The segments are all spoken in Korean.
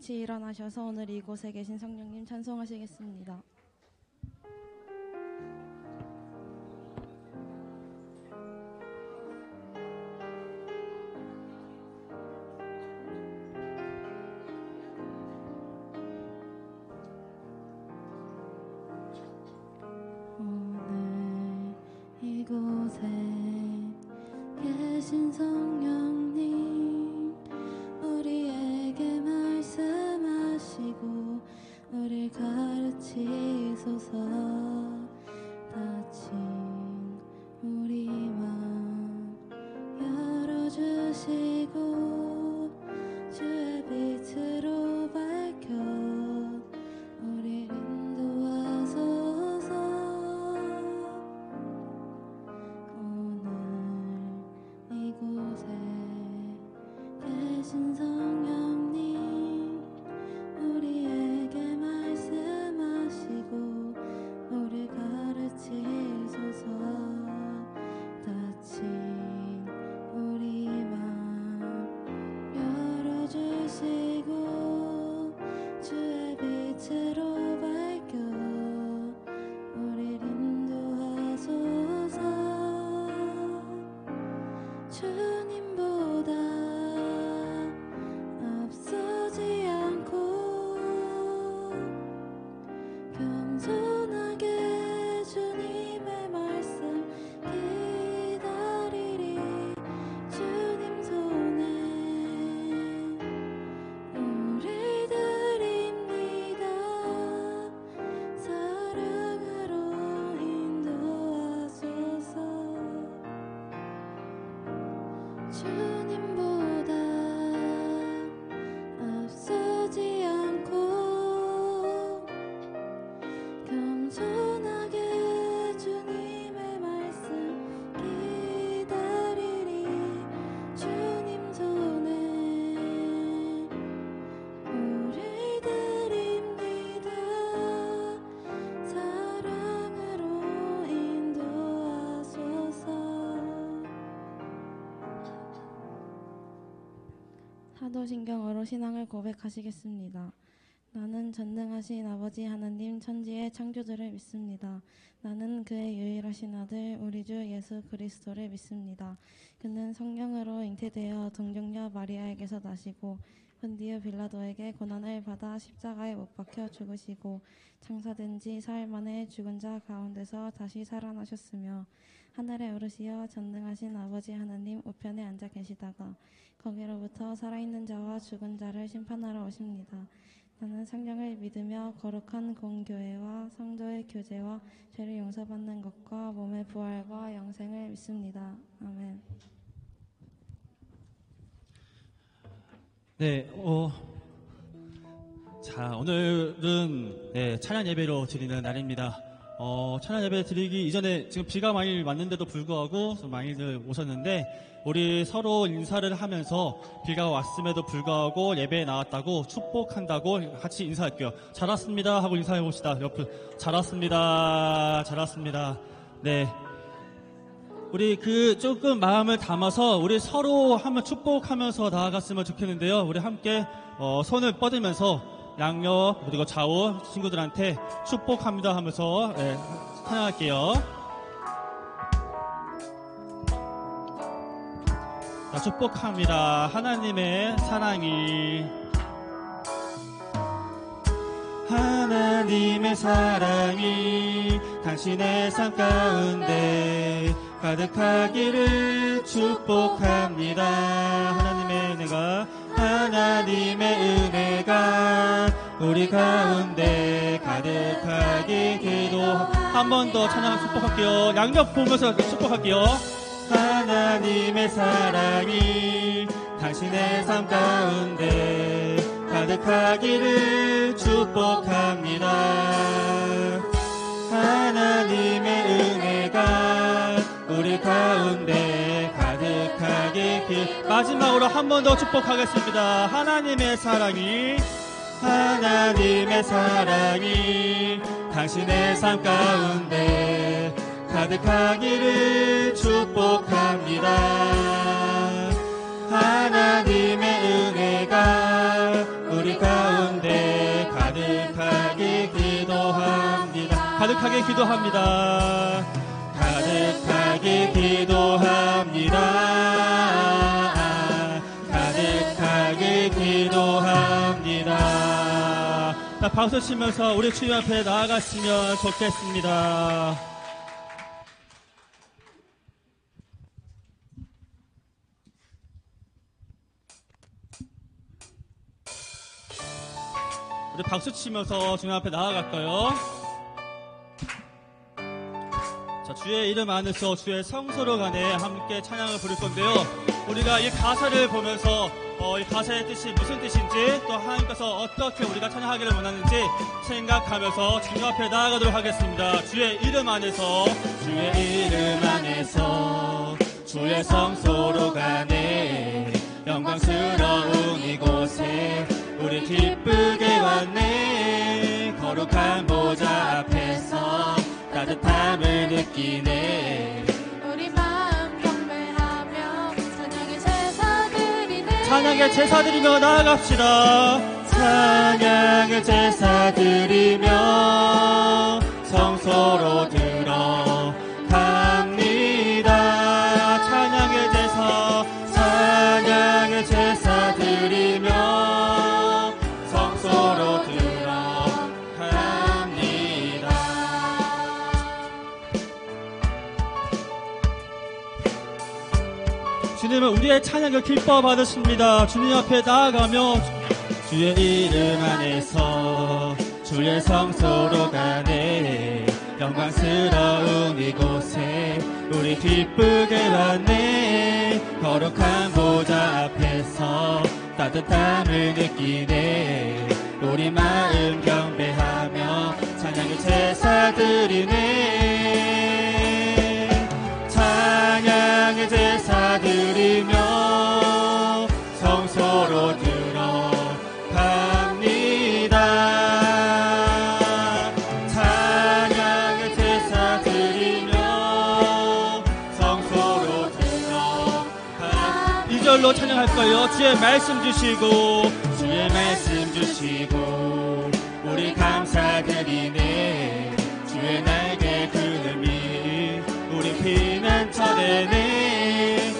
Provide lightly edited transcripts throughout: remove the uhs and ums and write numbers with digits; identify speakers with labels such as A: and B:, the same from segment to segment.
A: 같이 일어나셔서 오늘 이곳에 계신 성령님 찬송하시겠습니다.
B: 오늘 이곳에 계신 성령님, 우리에게 말씀하시고 우릴 가르치소서. 닫힌 우리 맘 열어주시고 주의 빛으로 밝혀 우릴 인도하소서. 오늘 이곳에 계신 성령님, 우리에게 말씀하시고 우릴 가르치소서. 닫힌 우리 맘 열어주시고 주의 빛으로 밝혀 우릴 인도하소서. 주님보다 앞서지 않고 겸손하게 주님의 말씀 기다리리. 주님 손에 우릴 드립니다. 사랑으로 인도하소서. 주님보다 앞서지 않고 겸손하게 주님의 말씀 기다리리. 주님 손에 우릴 드립니다. 사랑으로 인도하소서.
A: 사도신경으로 신앙을 고백하시겠습니다. 나는 전능하신 아버지 하나님 천지의 창조주를 믿습니다. 나는 그의 유일하신 아들 우리 주 예수 그리스도를 믿습니다. 그는 성령으로 잉태되어 동정녀 마리아에게서 나시고 본디오 빌라도에게 고난을 받아 십자가에 못 박혀 죽으시고 장사된 지 사흘 만에 죽은 자 가운데서 다시 살아나셨으며 하늘에 오르시어 전능하신 아버지 하나님 우편에 앉아 계시다가 거기로부터 살아있는 자와 죽은 자를 심판하러 오십니다. 나는 성령을 믿으며 거룩한 공교회와 성도의 교제와 죄를 용서받는 것과 몸의 부활과 영생을 믿습니다. 아멘.
C: 네, 자, 오늘은 찬양 예배로 드리는 날입니다. 찬양 예배 드리기 이전에 지금 비가 많이 왔는데도 불구하고 좀 많이들 오셨는데 우리 서로 인사를 하면서 비가 왔음에도 불구하고 예배에 나왔다고 축복한다고 같이 인사할게요. 잘 왔습니다 하고 인사해 봅시다. 옆에 잘 왔습니다. 잘 왔습니다. 네. 우리 조금 마음을 담아서 우리 서로 한번 축복하면서 나아갔으면 좋겠는데요. 우리 함께 손을 뻗으면서 양옆 그리고 좌우 친구들한테 축복합니다 하면서 찬양할게요. 자, 축복합니다. 하나님의 사랑이 하나님의 사랑이 당신의 삶 가운데 가득하기를 축복합니다. 하나님의 은혜가 우리 가운데 가득하게 기도. 한 번 더 찬양 축복할게요. 양옆 보면서 축복할게요. 하나님의 사랑이 당신의 삶 가운데 가득하기를 축복합니다. 하나님의 은혜가 우리 가운데 가득하게 마지막으로 한 번 더 축복하겠습니다. 하나님의 사랑이 당신의 삶 가운데 가득하기를 축복합니다. 하나님의 은혜가 우리 가운데 가득하게 기도합니다. 가득하게 기도합니다. 가득하게 기도합니다. 자, 박수 치면서 우리 주님 앞에 나아갔으면 좋겠습니다. 우리 박수 치면서 주님 앞에 나아갈까요? 자, 주의 이름 안에서 주의 성소로 가네 함께 찬양을 부를 건데요. 우리가 이 가사를 보면서 이 가사의 뜻이 무슨 뜻인지 또 하나님께서 어떻게 우리가 찬양하기를 원하는지 생각하면서 주님 앞에 나아가도록 하겠습니다. 주의 이름 안에서 주의 성소로 가네 영광스러운 이곳에 우리 기쁘게 왔네 거룩한 보좌 앞에서 따뜻함을 느끼네
B: 우리 마음 경배하며 찬양의 제사 드리며
C: 나아갑시다. 찬양의 제사 드리며 성소로 들어갑니다. 찬양의 제사 드리며 성소로 들어갑니다. 주님은 우리의 찬양을 기뻐 받으십니다. 주님 앞에 나아가며 주의 이름 안에서 주의 성소로 가네 영광스러운 이곳에 우리 기쁘게 왔네 거룩한 보좌 앞에서 따뜻함을 느끼네 우리 마음 경배하며 찬양의 제사 드리네 찬양의 제사 드리며 성소로 들어갑니다. 찬양의 제사 드리며 성소로 들어갑니다. 2절로 찬양할 거예요. 주의 말씀 주시고 우리 감사드리네 주의 날개 그늘이 우리 피난처되네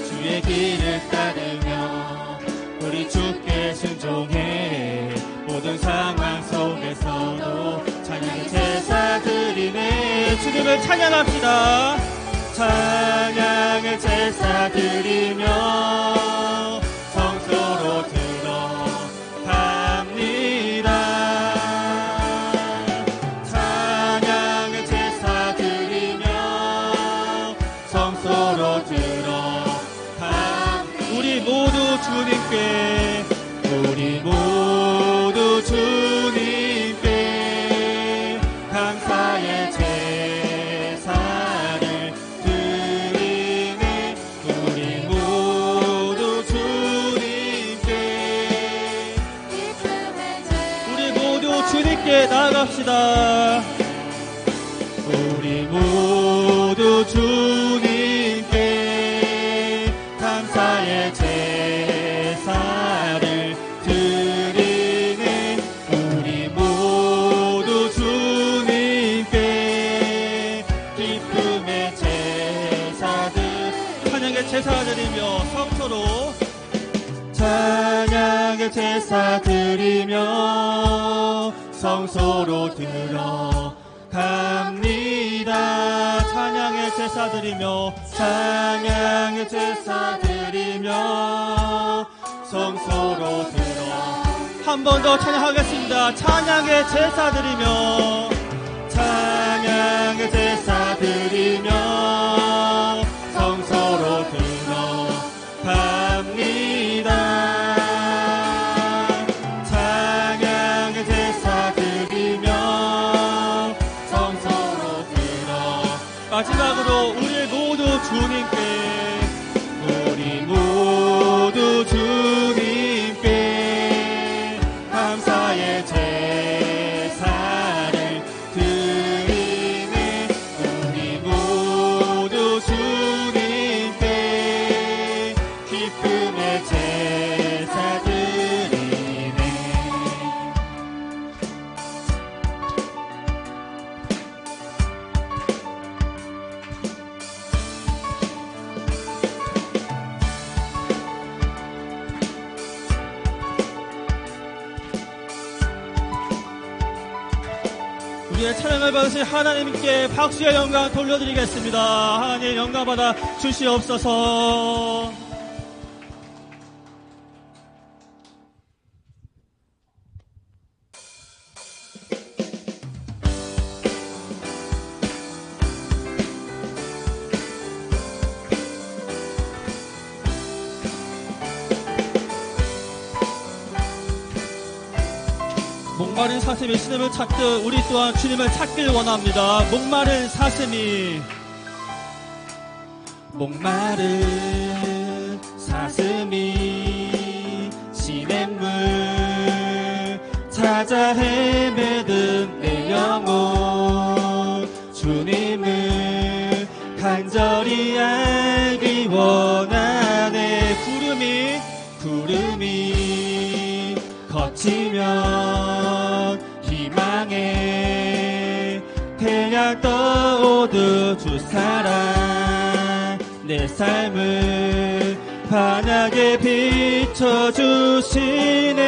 C: 주의 길을 따르며 우리 주께 순종해 모든 상황 속에서도 찬양의 제사 드리네 주님을 찬양합시다. 찬양의 제사 드리며 성소로 들어갑니다. 찬양의 제사 드리며 성소로 들어갑니다. 우리 모두 주님께 감사의 제사를 드리네 우리 모두 주님께 나아갑시다. 우리 모두 주님께 감사의 제사를 드리네 우리 모두 주님께 기쁨의 제사들 찬양의 제사 드리며 성소로 찬양의 제사 드리며 성소로 들어갑니다. 찬양의 제사 드리며 성소로 들어 한 번 더 찬양하겠습니다. 찬양의 제사 드리며 성소로 들어갑니다. 마지막으로 우리 모두 주님께 감사의 제사를 드리네 우리 모두 주님께 기쁨의 제사 드리네 우리의 찬양을 받으신 하나님께 박수의 영광 돌려드리겠습니다. 하나님 영광 받아 주시옵소서. 목마른 사슴이 신임을 찾듯 우리 또한 주님을 찾길 원합니다. 목마른 사슴이 시냇물 찾아 헤매든 내 영혼 주님을 간절히 알기 원하네. 구름이 거치면 희망의 태양 떠오듯 주 사랑 내 삶을 환하게 비춰주시네.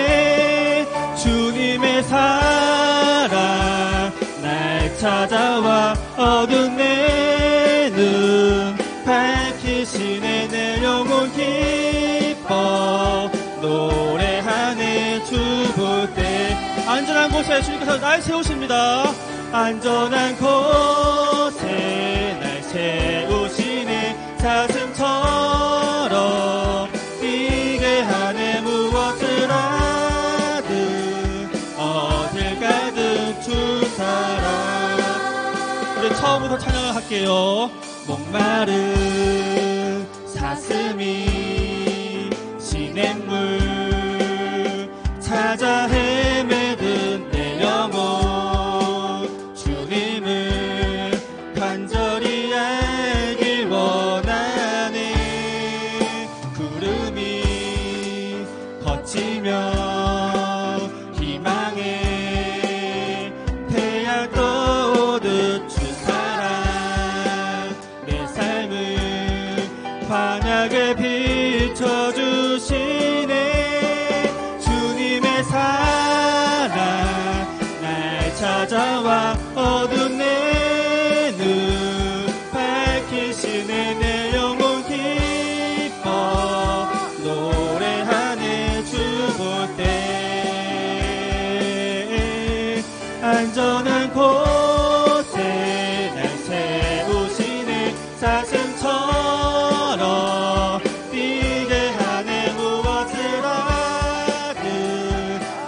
C: 주님의 사랑 날 찾아와 어두운 내 눈 밝히시네. 내 영혼 기뻐 노래하네. 주 볼 때 안전한 곳에 주님께서 날 세우십니다. 안전한 곳에 날 세우시네. 사슴처럼 뛰게 하네. 무엇을 하든 어딜 가든 주 사랑. 우리 처음부터 찬양을 할게요. 목마른 사슴이 시냇물 찾아 헤매든 내 영혼 주님을 간절히 알길 원하네. 구름이 거치면 희망의 태양 떠오듯 주 사랑 내 삶을 환하게 비춰주시네. 사랑 날 찾아와 어두운 내 눈 밝히시네. 내 영혼 기뻐 노래하네. 주 볼 때 안전한 곳에 날 세우시네. 사슴처럼 뛰게 하네. 무엇을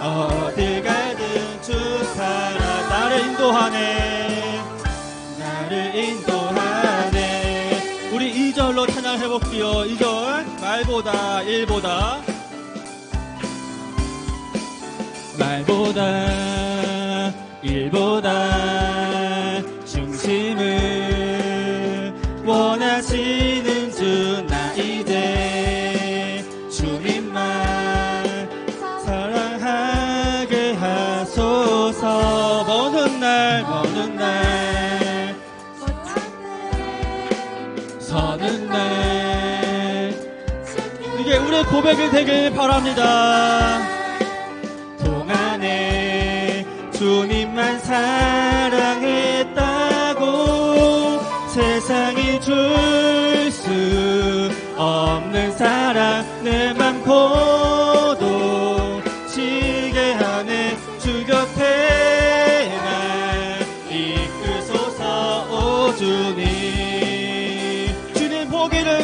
C: 어딜 가든 주 사랑 나를 인도하네. 우리 2절로 찬양해볼게요. 2절 말보다 일보다 중심을 원하시는 주 나 이제 주님만 사랑하게 하소서. 먼 날 서는 날 이게 우리의 고백이 되길 바랍니다. 동안에 주님만 사랑했다고 세상이 줄 수 없는 사랑 내 맘 고동치게 하네. 주 곁에 날 이끌소서. 오 주님 보기를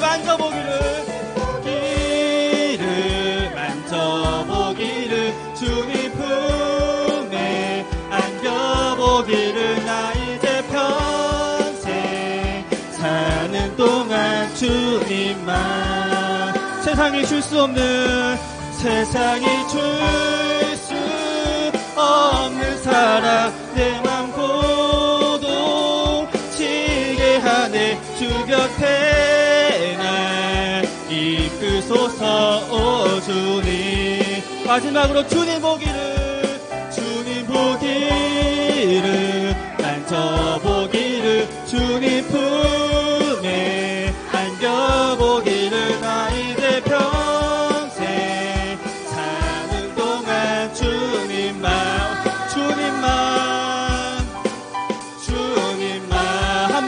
C: 만져보기를 주님 품에 안겨보기를 나 이제 평생 사는 동안 주님만 세상이 줄 수 없는 사랑 내 맘 고동치게 하네. 주 곁에 날 이끌소서. 오 주님 마지막으로 주님 보기를 만져보기를 주님 품에 안겨보기를 나 이제 평생 사는 동안 주님만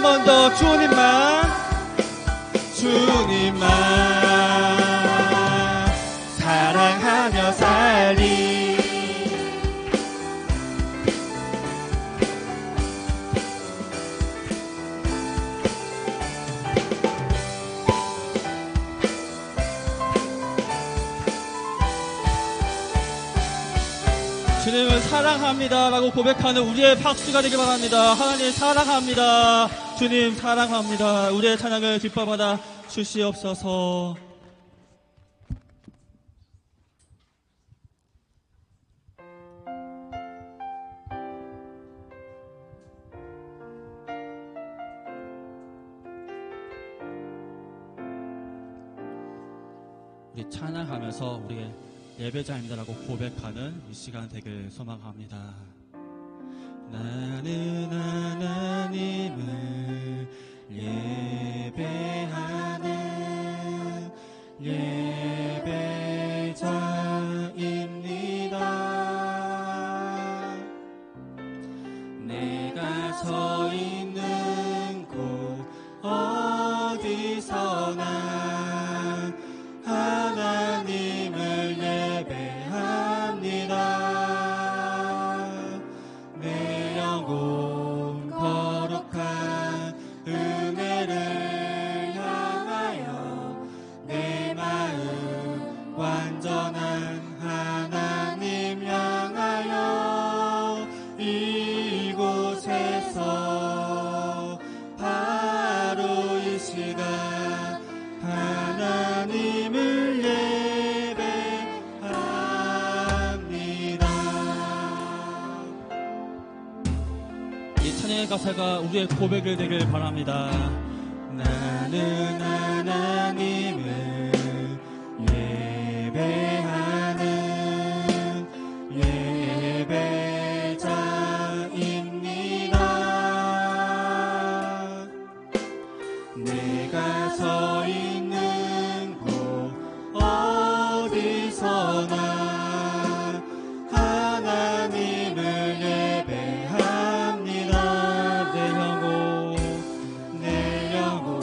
C: 한 번 더 주님만 사랑하며 살리. 주님을 사랑합니다 라고 고백하는 우리의 박수가 되길 바랍니다. 하나님 사랑합니다. 주님 사랑합니다. 우리의 찬양을 기뻐받아 주시옵소서. 우리 찬양하면서 우리의 예배자입니다라고 고백하는 이 시간 되길 소망합니다. 나는 하나님을 예배하는 예배자입니다. 내가 서 있는 곳 어디서나 하나님을 예배합니다. 내 영혼 거룩한 은혜를 향하여 내 마음 완전한 하나님 향하여 이곳에서 바로 이 시간 하나님을 예배합니다. 이 찬양의 가사가 우리의 고백이 되길 바랍니다. 나는 하나님을 예배하는 예배자입니다. 내가 서 있는 곳 어디서나 하나님을 예배합니다. 내 영혼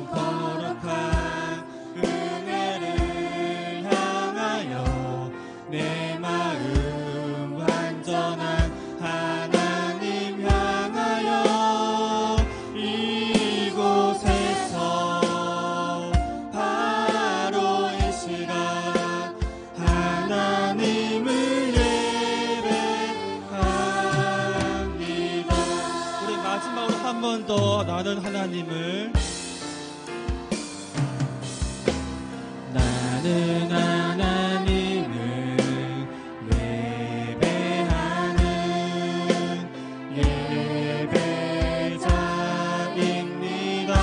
C: 거룩한 은혜를 향하여 내 마음 완전한 하나님 향하여 이곳에서 바로 이 시간 하나님을 예배합니다. 우리 마지막으로 한 번 더 나는 하나님을 예배하는 예배자입니다.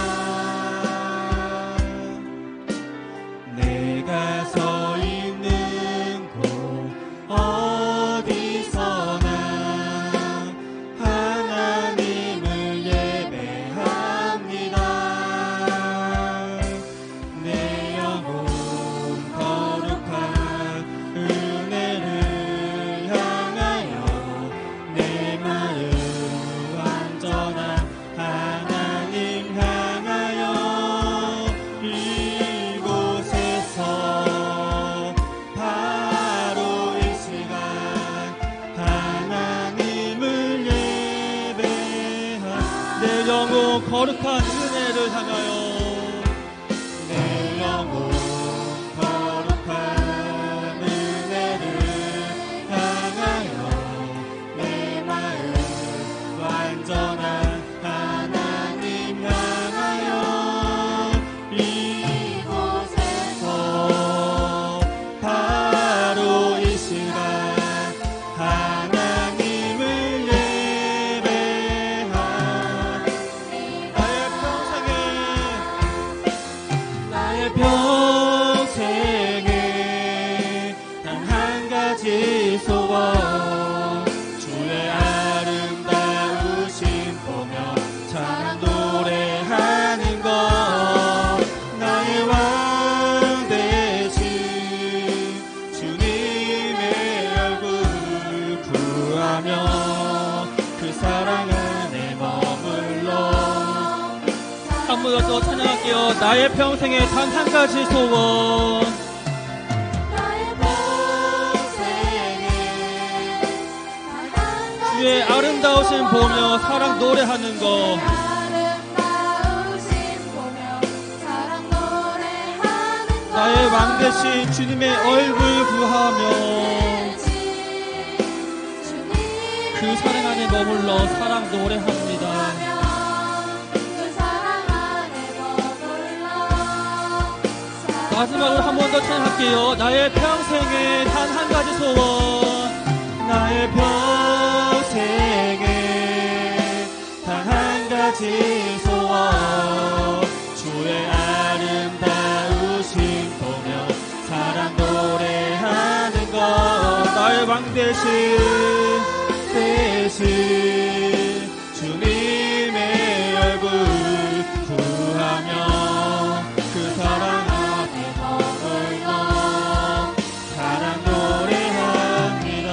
C: 내가 서 있는 곳 어디서나 하나님을 예배합니다. 내 영혼 거룩한 은혜를 향하여 내 마음 완전한 하나님 향하여 이곳에서 바로 이 시간 하나님을 예배하. 내 영혼 거룩한 은혜를 향하여 내 영혼 거룩한 은혜를 향하여 내 마음 완전한 하나님 향하여 이곳에서 바로 이 시간 하나님을 예배하. 나의 평생에 나의 평생에 또 찬양할게요. 나의 평생에 단 한 가지 소원. 주의 아름다우신 보며 사랑 노래하는 것. 나의 왕 대신 주님의 얼굴 구하며 그 사랑 안에 머물러 사랑 노래합니다. 마지막으로 한 번 더 찬양할게요. 나의 평생에 단 한 가지 소원. 나의 평생에 단 한 가지 소원. 주의 아름다우신 보며 사랑 노래하는 것. 나의 왕 대신 주님의 얼굴 구하며 그 사랑 앞에 머물러 사랑 노래합니다.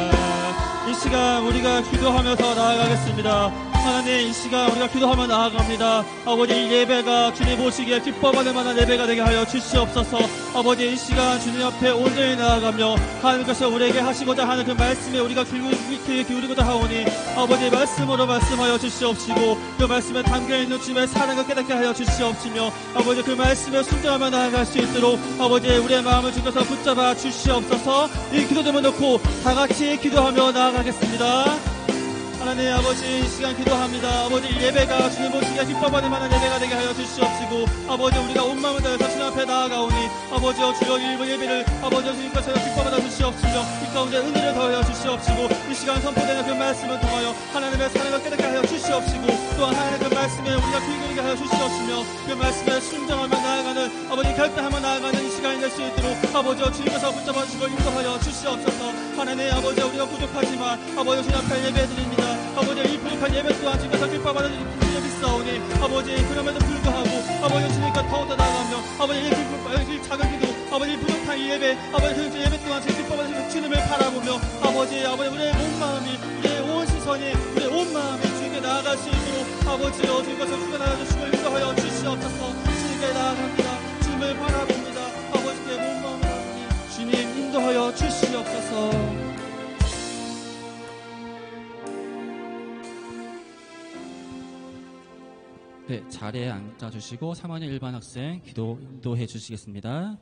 C: 이 시간 우리가 기도하면서 나아가겠습니다. 하나님, 이 시간 우리가 기도하며 나아갑니다. 아버지, 이 예배가 주님 보시기에 기뻐받을 만한 예배가 되게 하여 주시옵소서. 아버지, 이 시간 주님 앞에 온전히 나아가며 하나님께서 우리에게 하시고자 하는 그 말씀에 우리가 귀 기울이고자 하오니 아버지 말씀으로 말씀하여 주시옵시고 그 말씀에 담겨있는 주님의 사랑을 깨닫게 하여 주시옵시며 아버지 그 말씀에 순종하며 나아갈 수 있도록 아버지 우리의 마음을 주께서 붙잡아 주시옵소서. 이 기도들을 놓고 다같이 기도하며 나아가겠습니다. 하나님 아버지, 이 시간 기도합니다. 아버지, 예배가 주님 보시기에 기뻐받을 만한 예배가 되게 하여 주시옵시고 아버지 우리가 온 마음을 다해서 주님 앞에 나아가오니 아버지여 주여 일부 예배를 아버지여 주님께서 기뻐받아 주시옵시며 이 가운데 은혜를 더하여 주시옵시고 이 시간 선포되는 그 말씀을 통하여 하나님의 사랑을 깨닫게 하여 주시옵시고 또한 하나님의 그 말씀에 우리가 귀 기울이게 하여 주시옵시며 그 말씀에 순종하며 나아가는 아버지 결단하며 나아가는 이 시간이 될 수 있도록 아버지여 주님께서 붙잡아 주시고 인도하여 주시옵소서. 하나님 아버지 우리가 부족하지만 아버지 주님 앞에 예배드립니다. 아버지 이 부족한 예배 또한 주님께서 기뻐받아 주시는 비싸오니 아버지 그럼에도 불구하고 아버지 주님께 더욱더 나아가며 아버지 이 작은 기도 아버지 이 부족한 이 예배 아버지 그 예배 또한 주님 기뻐받아 주시는 주님을 바라보며 아버지 우리의 온 마음이 우리의 온 시선이 우리의 온 마음이 주님께 나아갈 수 있도록 아버지여 주님께서 주관하여 주시고 인도하여 주시옵소서. 주님께 나아갑니다. 주님을 바라봅니다. 아버지께 온 마음을 하오니 주님 인도하여 주시옵소서. 네, 자리에 앉아주시고 3학년 일반 학생 기도해 주시겠습니다.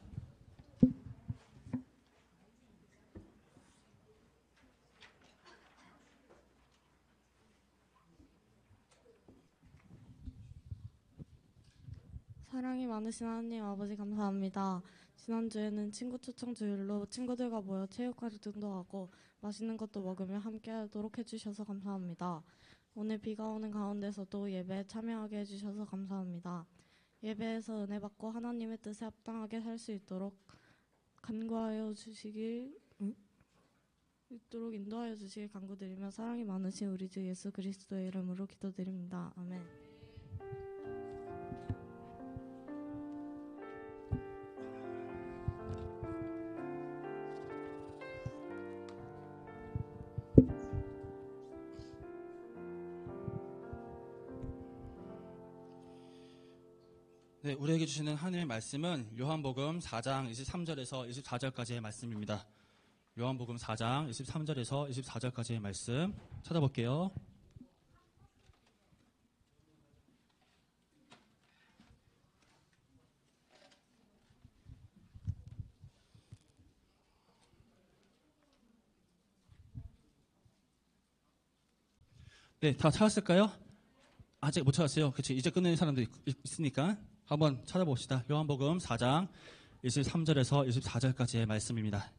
A: 사랑이 많으신 하나님 아버지 감사합니다. 지난주에는 친구 초청 주일로 친구들과 모여 체육 활동도 하고 맛있는 것도 먹으며 함께하도록 해주셔서 감사합니다. 오늘 비가 오는 가운데서도 예배에 참여하게 해주셔서 감사합니다. 예배에서 은혜 받고 하나님의 뜻에 합당하게 살 수 있도록 인도하여 주시길 간구드리며 사랑이 많으신 우리 주 예수 그리스도의 이름으로 기도드립니다. 아멘.
C: 네, 우리에게 주시는 하나님의 말씀은 요한복음 4장 23절에서 24절까지의 말씀입니다. 요한복음 4장 23절에서 24절까지의 말씀 찾아볼게요. 네, 다 찾았을까요? 아직 못 찾았어요. 그치, 이제 끝내는 사람도 있으니까 한번 찾아봅시다. 요한복음 4장 23절에서 24절까지의 말씀입니다.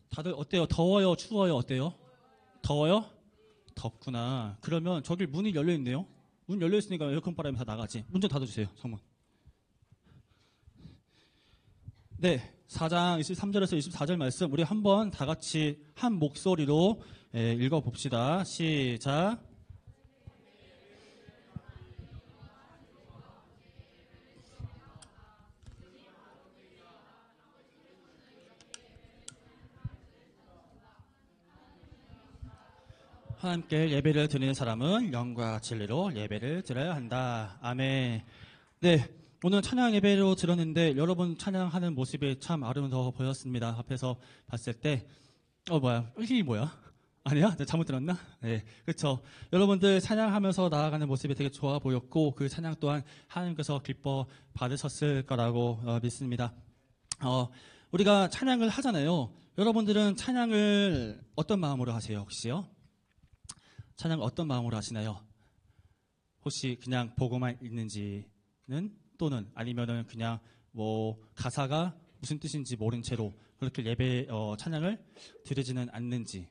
C: 다들 어때요? 더워요? 추워요? 어때요? 더워요? 덥구나. 그러면 저기 문이 열려있네요. 문 열려있으니까 에어컨 바람이 다 나가지. 문 좀 닫아주세요. 성문. 네, 4장 23절에서 24절 말씀 우리 한번 다 같이 한 목소리로 읽어봅시다. 시작. 하나님께 예배를 드리는 사람은 영과 진리로 예배를 드려야 한다. 아멘. 네, 오늘 찬양 예배로 드렸는데 여러분 찬양하는 모습이 참 아름다워 보였습니다. 앞에서 봤을 때 이게 뭐야? 아니야? 내가 잘못 들었나? 네, 그렇죠. 여러분들 찬양하면서 나아가는 모습이 되게 좋아 보였고 그 찬양 또한 하나님께서 기뻐 받으셨을 거라고 믿습니다. 우리가 찬양을 하잖아요. 여러분들은 찬양을 어떤 마음으로 하세요? 혹시요? 찬양 어떤 마음으로 하시나요? 혹시 그냥 보고만 있는지는 또는 아니면은 그냥 뭐 가사가 무슨 뜻인지 모른 채로 그렇게 예배 찬양을 드리지는 않는지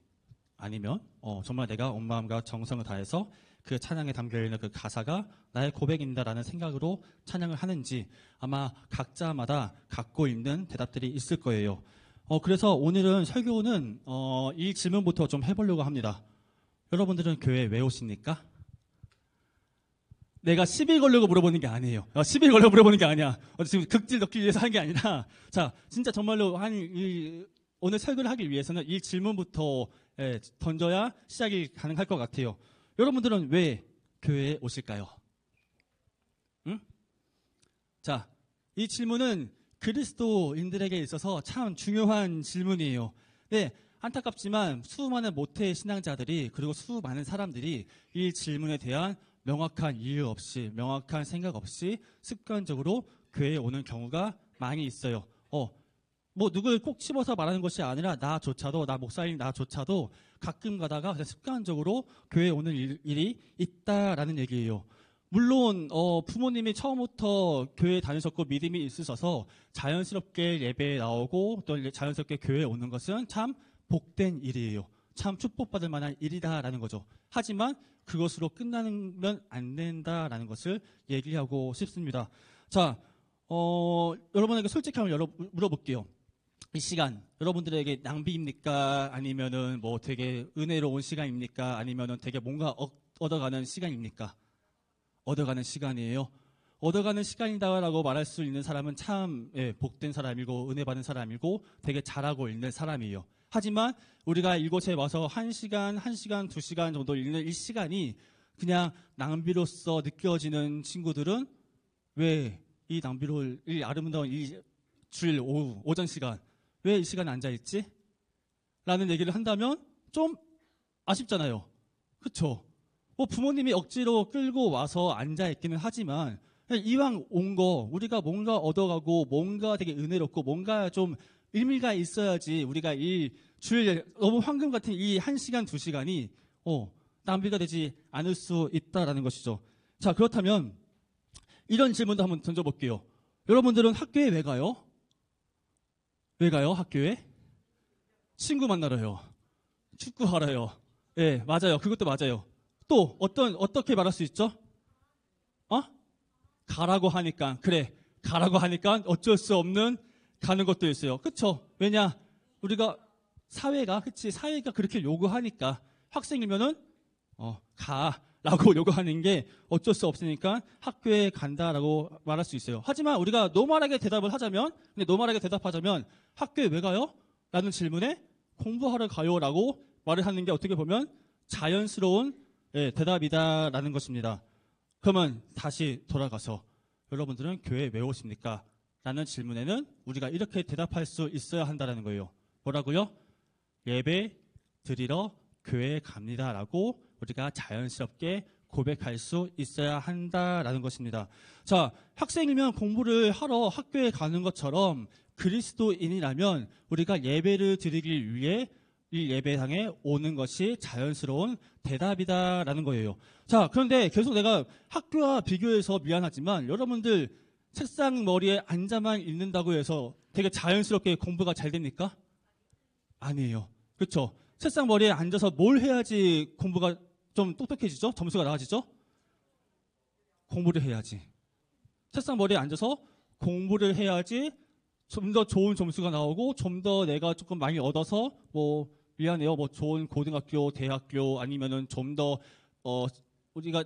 C: 아니면 정말 내가 온 마음과 정성을 다해서 그 찬양에 담겨있는 그 가사가 나의 고백입니다라는 생각으로 찬양을 하는지 아마 각자마다 갖고 있는 대답들이 있을 거예요. 그래서 오늘은 설교는 이 질문부터 좀 해보려고 합니다. 여러분들은 교회 왜 오십니까? 내가 10일 걸려고 물어보는 게 아니에요. 10일 걸려고 물어보는 게 아니야. 지금 극질 넣기 위해서 한 게 아니라 자 진짜 정말로 오늘 설교를 하기 위해서는 이 질문부터 던져야 시작이 가능할 것 같아요. 여러분들은 왜 교회에 오실까요? 응? 자, 이 질문은 그리스도인들에게 있어서 참 중요한 질문이에요. 네, 안타깝지만 수많은 모태 신앙자들이 그리고 수많은 사람들이 이 질문에 대한 명확한 이유 없이 명확한 생각 없이 습관적으로 교회에 오는 경우가 많이 있어요. 뭐 누굴 꼭 집어서 말하는 것이 아니라 나 목사님 나조차도 가끔 가다가 그냥 습관적으로 교회에 오는 일이 있다라는 얘기예요. 물론 부모님이 처음부터 교회에 다니셨고 믿음이 있으셔서 자연스럽게 예배에 나오고 또 자연스럽게 교회에 오는 것은 참 복된 일이에요. 참 축복받을 만한 일이다라는 거죠. 하지만 그것으로 끝나면 안 된다라는 것을 얘기하고 싶습니다. 자, 여러분에게 솔직히 한번 물어볼게요. 이 시간 여러분들에게 낭비입니까? 아니면은 뭐 되게 은혜로운 시간입니까? 아니면은 되게 뭔가 얻어가는 시간입니까? 얻어가는 시간이에요. 얻어가는 시간이다라고 말할 수 있는 사람은 참 복된 사람이고 은혜 받은 사람이고 되게 잘하고 있는 사람이에요. 하지만 우리가 이곳에 와서 1시간, 2시간 정도 있는 이 시간이 그냥 낭비로서 느껴지는 친구들은 왜 이 낭비로 이 아름다운 이 주일 오전 시간 왜 이 시간에 앉아있지? 라는 얘기를 한다면 좀 아쉽잖아요. 그쵸? 부모님이 억지로 끌고 와서 앉아있기는 하지만 이왕 온 거 우리가 뭔가 얻어가고 뭔가 되게 은혜롭고 뭔가 좀 의미가 있어야지 우리가 이 주일 너무 황금 같은 이 1시간, 2시간이 낭비가 되지 않을 수 있다라는 것이죠. 자, 그렇다면 이런 질문도 한번 던져볼게요. 여러분들은 학교에 왜 가요? 왜 가요? 학교에? 친구 만나러요. 축구하러요. 예, 맞아요. 그것도 맞아요. 또 어떻게 말할 수 있죠? 가라고 하니까. 그래. 가라고 하니까 어쩔 수 없는 가는 것도 있어요. 그쵸? 왜냐? 우리가 사회가 그렇게 요구하니까 학생이면은 가라고 요구하는 게 어쩔 수 없으니까 학교에 간다라고 말할 수 있어요. 하지만 우리가 노멀하게 대답하자면 학교에 왜 가요? 라는 질문에 공부하러 가요라고 말을 하는 게 어떻게 보면 자연스러운 대답이다라는 것입니다. 그러면 다시 돌아가서 여러분들은 교회에 왜 오십니까? 라는 질문에는 우리가 이렇게 대답할 수 있어야 한다는 거예요. 뭐라고요? 예배 드리러 교회에 갑니다라고 우리가 자연스럽게 고백할 수 있어야 한다라는 것입니다. 자, 학생이면 공부를 하러 학교에 가는 것처럼 그리스도인이라면 우리가 예배를 드리기 위해 이 예배당에 오는 것이 자연스러운 대답이다라는 거예요. 자, 그런데 계속 내가 학교와 비교해서 미안하지만 여러분들 책상 머리에 앉아만 있는다고 해서 되게 자연스럽게 공부가 잘 됩니까? 아니에요. 그렇죠? 책상 머리에 앉아서 뭘 해야지 공부가 좀 똑똑해지죠? 점수가 나아지죠? 공부를 해야지. 책상 머리에 앉아서 공부를 해야지 좀 더 좋은 점수가 나오고 좀 더 내가 조금 많이 얻어서 미안해요. 좋은 고등학교, 대학교 아니면은 좀 더 우리가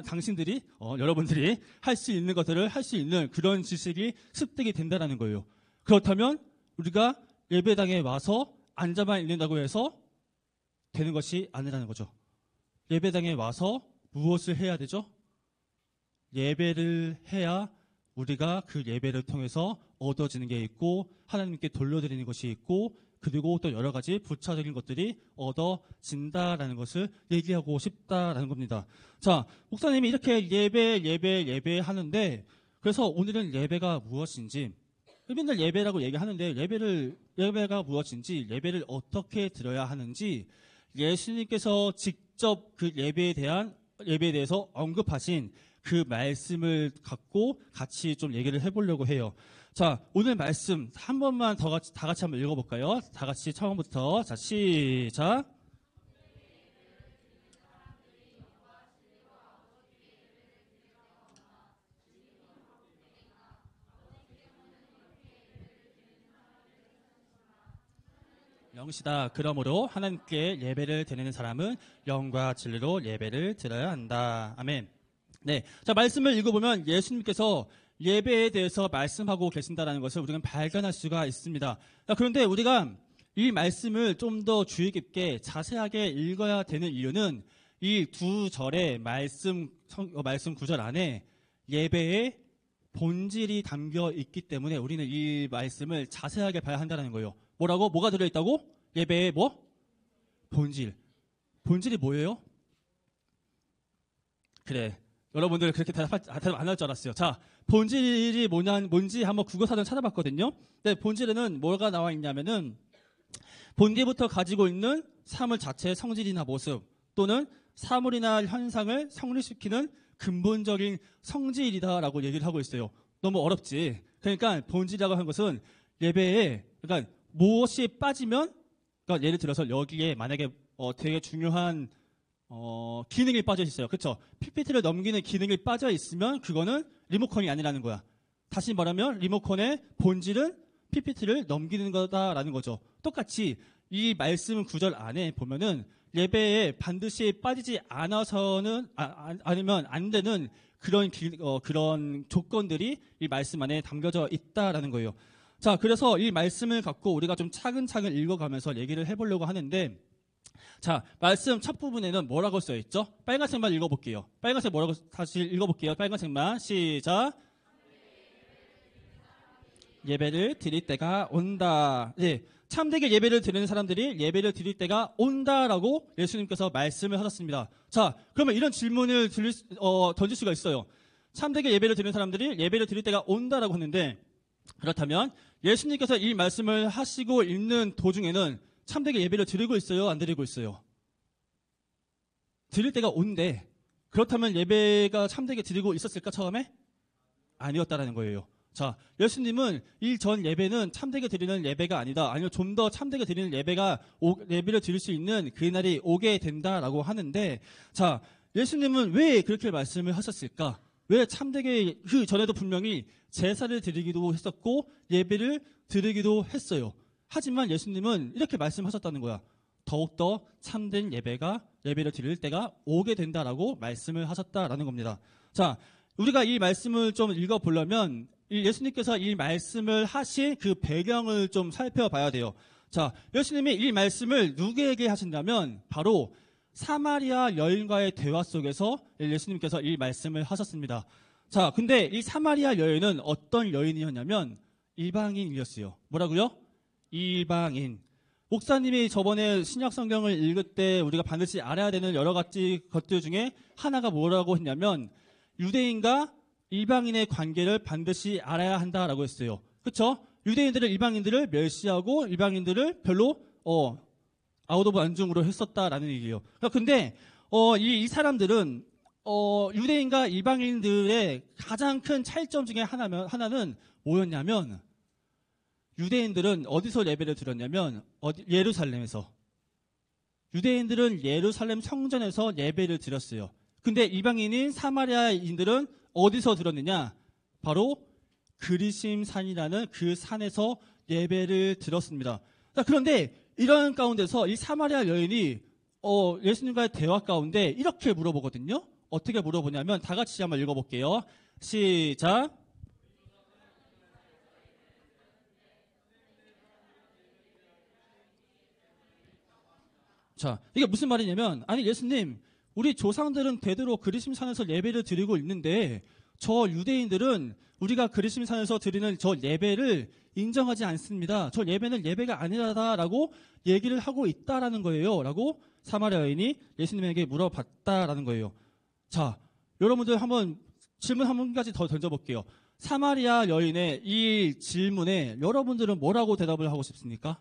C: 당신들이 여러분들이 할 수 있는 것들을 할 수 있는 그런 지식이 습득이 된다라는 거예요. 그렇다면 우리가 예배당에 와서 앉아만 있는다고 해서 되는 것이 아니라는 거죠. 예배당에 와서 무엇을 해야 되죠? 예배를 해야 우리가 그 예배를 통해서 얻어지는 게 있고 하나님께 돌려드리는 것이 있고 그리고 또 여러 가지 부차적인 것들이 얻어진다라는 것을 얘기하고 싶다라는 겁니다. 자, 목사님이 이렇게 예배 하는데 그래서 오늘은 예배가 무엇인지 맨날 예배라고 얘기하는데 예배가 무엇인지 예배를 어떻게 드려야 하는지 예수님께서 직접 그 예배에 대해서 언급하신 그 말씀을 갖고 같이 좀 얘기를 해보려고 해요. 자, 오늘 말씀 한 번만 다 같이 한번 읽어볼까요? 다 같이 처음부터. 자, 시작. 영시다. 그러므로 하나님께 예배를 드리는 사람은 영과 진리로 예배를 드려야 한다. 아멘. 네. 자, 말씀을 읽어보면 예수님께서 예배에 대해서 말씀하고 계신다는 것을 우리가 발견할 수가 있습니다. 자, 그런데 우리가 이 말씀을 좀 더 주의 깊게 자세하게 읽어야 되는 이유는 이 두 절의 말씀 구절 안에 예배의 본질이 담겨 있기 때문에 우리는 이 말씀을 자세하게 봐야 한다는 거예요. 뭐가 들어있다고? 예배의 뭐? 본질. 본질이 뭐예요? 그래. 여러분들 그렇게 대답 안 할 줄 알았어요. 자, 본질이 뭔지 한번 국어사전 찾아봤거든요. 네, 본질에는 뭐가 나와 있냐면은 본디부터 가지고 있는 사물 자체의 성질이나 모습 또는 사물이나 현상을 성립시키는 근본적인 성질이다라고 얘기를 하고 있어요. 너무 어렵지? 그러니까 본질이라고 하는 것은 예배에 그러니까 무엇이 빠지면 그러니까 예를 들어서 여기에 만약에 되게 중요한 기능이 빠져 있어요. 그렇죠? PPT를 넘기는 기능이 빠져 있으면 그거는 리모컨이 아니라는 거야. 다시 말하면 리모컨의 본질은 PPT를 넘기는 거다라는 거죠. 똑같이 이 말씀 구절 안에 보면은 예배에 반드시 빠지지 않아서는 아니면 안 되는 그런 조건들이 이 말씀 안에 담겨져 있다라는 거예요. 자, 그래서 이 말씀을 갖고 우리가 좀 차근차근 읽어가면서 얘기를 해보려고 하는데, 자, 말씀 첫 부분에는 뭐라고 써 있죠? 빨간색만 읽어볼게요. 빨간색 뭐라고 다시 읽어볼게요. 빨간색만 시작. 예배를 드릴 때가 온다. 예, 참되게 예배를 드리는 사람들이 예배를 드릴 때가 온다라고 예수님께서 말씀을 하셨습니다. 자, 그러면 이런 질문을 던질 수가 있어요. 참되게 예배를 드리는 사람들이 예배를 드릴 때가 온다라고 했는데 그렇다면 예수님께서 이 말씀을 하시고 있는 도중에는 참되게 예배를 드리고 있어요? 안 드리고 있어요? 드릴 때가 온데 그렇다면 예배가 참되게 드리고 있었을까 처음에? 아니었다라는 거예요. 자, 예수님은 이 전 예배는 참되게 드리는 예배가 아니다. 아니면 좀 더 참되게 드리는 예배를 드릴 수 있는 그날이 오게 된다라고 하는데, 자, 예수님은 왜 그렇게 말씀을 하셨을까? 왜 참되게 그 전에도 분명히 제사를 드리기도 했었고 예배를 드리기도 했어요. 하지만 예수님은 이렇게 말씀하셨다는 거야. 더욱더 참된 예배를 드릴 때가 오게 된다라고 말씀을 하셨다라는 겁니다. 자, 우리가 이 말씀을 좀 읽어보려면 예수님께서 이 말씀을 하신 그 배경을 좀 살펴봐야 돼요. 자, 예수님이 이 말씀을 누구에게 하신다면 바로 사마리아 여인과의 대화 속에서 예수님께서 이 말씀을 하셨습니다. 자, 근데 이 사마리아 여인은 어떤 여인이었냐면 이방인이었어요. 뭐라고요? 이방인. 목사님이 저번에 신약 성경을 읽을 때 우리가 반드시 알아야 되는 여러 가지 것들 중에 하나가 뭐라고 했냐면 유대인과 이방인의 관계를 반드시 알아야 한다라고 했어요. 그렇죠? 유대인들은 이방인들을 멸시하고 이방인들을 별로 아웃 오브 안중으로 했었다라는 얘기예요. 근데 이 사람들은 유대인과 이방인들의 가장 큰 차이점 중에 하나는 뭐였냐면 유대인들은 어디서 예배를 드렸냐면 예루살렘에서. 유대인들은 예루살렘 성전에서 예배를 드렸어요. 근데 이방인인 사마리아인들은 어디서 들었느냐? 바로 그리심산이라는 그 산에서 예배를 드렸습니다. 자, 그런데 이런 가운데서 이 사마리아 여인이 예수님과의 대화 가운데 이렇게 물어보거든요. 어떻게 물어보냐면 다 같이 한번 읽어볼게요. 시작. 자, 이게 무슨 말이냐면 아니 예수님 우리 조상들은 대대로 그리심산에서 예배를 드리고 있는데 저 유대인들은 우리가 그리심산에서 드리는 저 예배를 인정하지 않습니다. 저 예배는 예배가 아니라라고 얘기를 하고 있다라는 거예요. 라고 사마리아 여인이 예수님에게 물어봤다라는 거예요. 자, 여러분들 한번 질문 한 가지 더 던져볼게요. 사마리아 여인의 이 질문에 여러분들은 뭐라고 대답을 하고 싶습니까?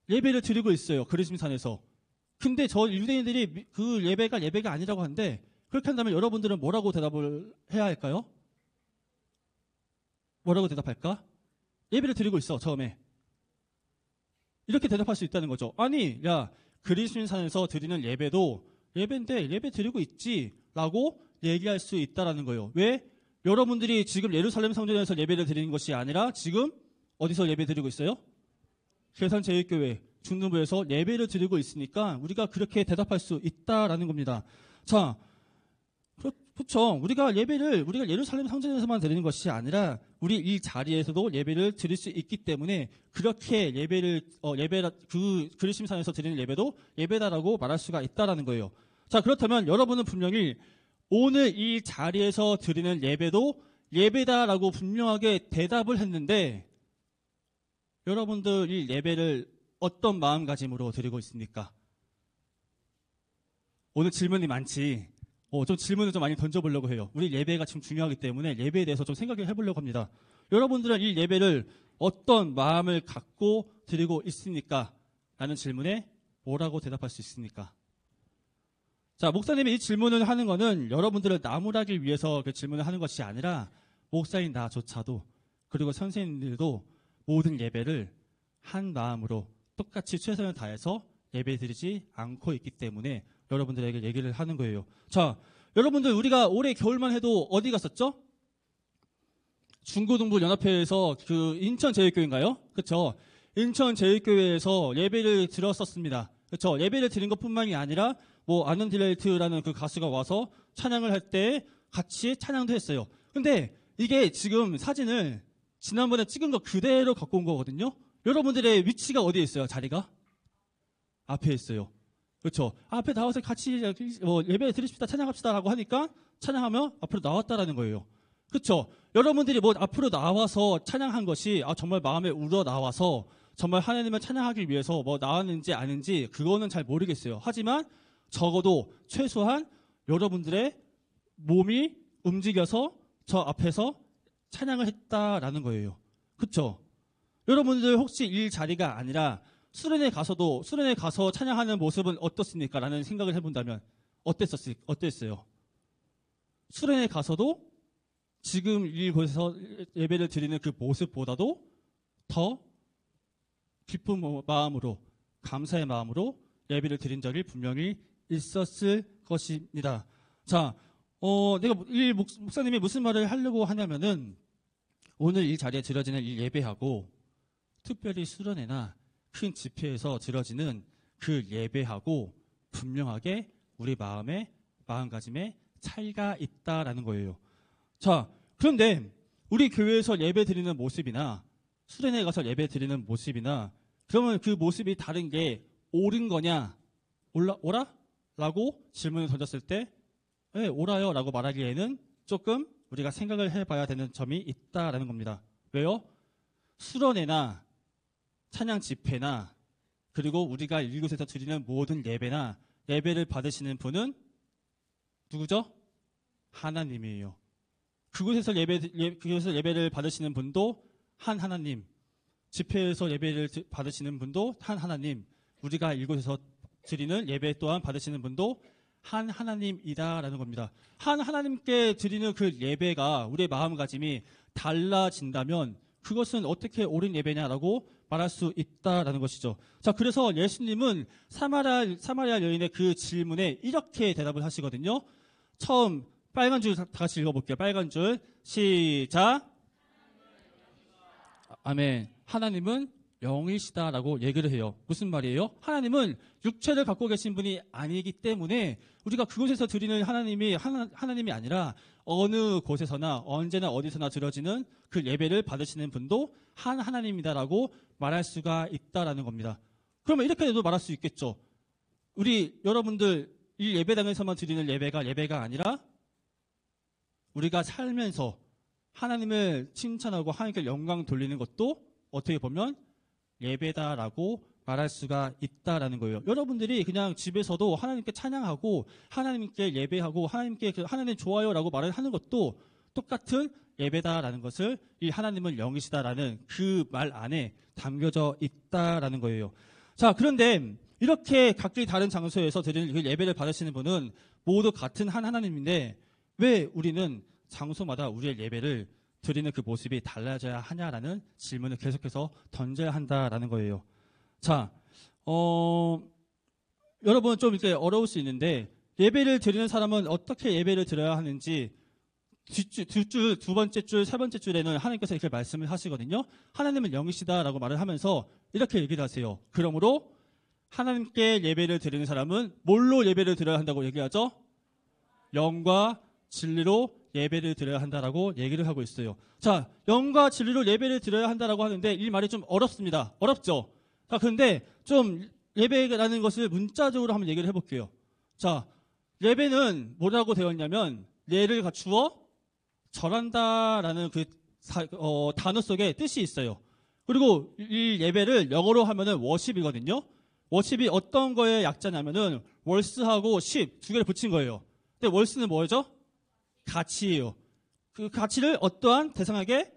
C: 예배를 드리고 있어요. 그리심산에서. 근데 저 유대인들이 그 예배가 아니라고 하는데 그렇게 한다면 여러분들은 뭐라고 대답을 해야 할까요? 뭐라고 대답할까? 예배를 드리고 있어, 처음에. 이렇게 대답할 수 있다는 거죠. 아니, 야, 그리심산에서 드리는 예배도 예배인데 예배 드리고 있지 라고 얘기할 수 있다라는 거예요. 왜? 여러분들이 지금 예루살렘 성전에서 예배를 드리는 것이 아니라 지금 어디서 예배 드리고 있어요? 계산제일교회 중등부에서 예배를 드리고 있으니까 우리가 그렇게 대답할 수 있다라는 겁니다. 자, 그렇죠. 우리가 예루살렘 성전에서만 드리는 것이 아니라 우리 이 자리에서도 예배를 드릴 수 있기 때문에 그렇게 그리심산에서 드리는 예배도 예배다라고 말할 수가 있다라는 거예요. 자, 그렇다면 여러분은 분명히 오늘 이 자리에서 드리는 예배도 예배다라고 분명하게 대답을 했는데 여러분들 이 예배를 어떤 마음가짐으로 드리고 있습니까? 오늘 질문이 많지. 좀 질문을 좀 많이 던져보려고 해요. 우리 예배가 지금 중요하기 때문에 예배에 대해서 좀 생각을 해보려고 합니다. 여러분들은 이 예배를 어떤 마음을 갖고 드리고 있습니까? 라는 질문에 뭐라고 대답할 수 있습니까? 자, 목사님이 이 질문을 하는 거는 여러분들을 나무라기 위해서 그 질문을 하는 것이 아니라 목사인 나조차도 그리고 선생님들도 모든 예배를 한 마음으로 똑같이 최선을 다해서 예배 드리지 않고 있기 때문에 여러분들에게 얘기를 하는 거예요. 자, 여러분들 우리가 올해 겨울만 해도 어디 갔었죠? 중고등부 연합회에서 그 인천제일교회인가요? 그렇죠. 인천제일교회에서 예배를 드렸었습니다. 그렇죠. 예배를 드린 것뿐만이 아니라 뭐 아는딜레이트라는 그 가수가 와서 찬양을 할 때 같이 찬양도 했어요. 근데 이게 지금 사진을 지난번에 찍은 거 그대로 갖고 온 거거든요. 여러분들의 위치가 어디에 있어요? 자리가? 앞에 있어요. 그렇죠. 앞에 나와서 같이 예배 드립시다, 찬양합시다라고 하니까 찬양하며 앞으로 나왔다라는 거예요. 그렇죠. 여러분들이 뭐 앞으로 나와서 찬양한 것이 정말 마음에 우러 나와서 정말 하나님을 찬양하기 위해서 뭐 나왔는지 아닌지 그거는 잘 모르겠어요. 하지만 적어도 최소한 여러분들의 몸이 움직여서 저 앞에서 찬양을 했다라는 거예요. 그렇죠. 여러분들 혹시 이 자리가 아니라 수련회 가서 찬양하는 모습은 어떻습니까? 라는 생각을 해본다면 어땠어요? 수련회 가서도 지금 이곳에서 예배를 드리는 그 모습보다도 더 기쁜 마음으로 감사의 마음으로 예배를 드린 적이 분명히 있었을 것입니다. 자, 내가 이 목사님이 무슨 말을 하려고 하냐면은 오늘 이 자리에 드려지는 이 예배하고 특별히 수련회나 큰 집회에서 드려지는 그 예배하고 분명하게 우리 마음가짐에 차이가 있다라는 거예요. 자, 그런데 우리 교회에서 예배 드리는 모습이나 수련회 가서 예배 드리는 모습이나 그러면 그 모습이 다른 게 옳은 거냐? 오라? 라고 질문을 던졌을 때 네, 옳아요 라고 말하기에는 조금 우리가 생각을 해봐야 되는 점이 있다라는 겁니다. 왜요? 수련회나 찬양 집회나 그리고 우리가 이곳에서 드리는 모든 예배나 예배를 받으시는 분은 누구죠? 하나님이에요. 그곳에서 예배를 받으시는 분도 한 하나님, 집회에서 예배를 받으시는 분도 한 하나님, 우리가 이곳에서 드리는 예배 또한 받으시는 분도 한 하나님이다라는 겁니다. 한 하나님께 드리는 그 예배가 우리의 마음가짐이 달라진다면 그것은 어떻게 옳은 예배냐라고 말할 수 있다라는 것이죠. 자, 그래서 예수님은 사마리아 여인의 그 질문에 이렇게 대답을 하시거든요. 처음 빨간 줄 다 같이 읽어볼게요. 빨간 줄 시작. 아멘. 하나님은 영이시다라고 얘기를 해요. 무슨 말이에요? 하나님은 육체를 갖고 계신 분이 아니기 때문에 우리가 그곳에서 드리는 하나님이 아니라 어느 곳에서나 언제나 어디서나 드려지는 그 예배를 받으시는 분도 한 하나님이다라고 말할 수가 있다라는 겁니다. 그러면 이렇게도 말할 수 있겠죠. 우리 여러분들 이 예배당에서만 드리는 예배가 아니라 우리가 살면서 하나님을 칭찬하고 하나님께 영광 돌리는 것도 어떻게 보면 예배다라고 말할 수가 있다라는 거예요. 여러분들이 그냥 집에서도 하나님께 찬양하고 하나님께 예배하고 하나님께 하나님 좋아요라고 말을 하는 것도 똑같은 예배다라는 것을 이 하나님은 영이시다라는 그 말 안에 담겨져 있다라는 거예요. 자, 그런데 이렇게 각기 다른 장소에서 드리는 그 예배를 받으시는 분은 모두 같은 한 하나님인데 왜 우리는 장소마다 우리의 예배를 드리는 그 모습이 달라져야 하냐라는 질문을 계속해서 던져야 한다라는 거예요. 자, 여러분 좀 이렇게 어려울 수 있는데 예배를 드리는 사람은 어떻게 예배를 드려야 하는지 뒷줄, 두 번째 줄, 세 번째 줄에는 하나님께서 이렇게 말씀을 하시거든요. 하나님은 영이시다라고 말을 하면서 이렇게 얘기를 하세요. 그러므로 하나님께 예배를 드리는 사람은 뭘로 예배를 드려야 한다고 얘기하죠? 영과 진리로 예배를 드려야 한다라고 얘기를 하고 있어요. 자, 영과 진리로 예배를 드려야 한다라고 하는데 이 말이 좀 어렵습니다. 어렵죠? 자, 그런데 좀 예배라는 것을 문자적으로 한번 얘기를 해볼게요. 자, 예배는 뭐라고 되어 있냐면 예를 갖추어 절한다라는 그 단어 속에 뜻이 있어요. 그리고 이 예배를 영어로 하면은 워십이거든요. 워십이 어떤 거의 약자냐면은 월스하고 십 두 개를 붙인 거예요. 근데 월스는 뭐죠? 가치예요. 그 가치를 어떠한 대상에게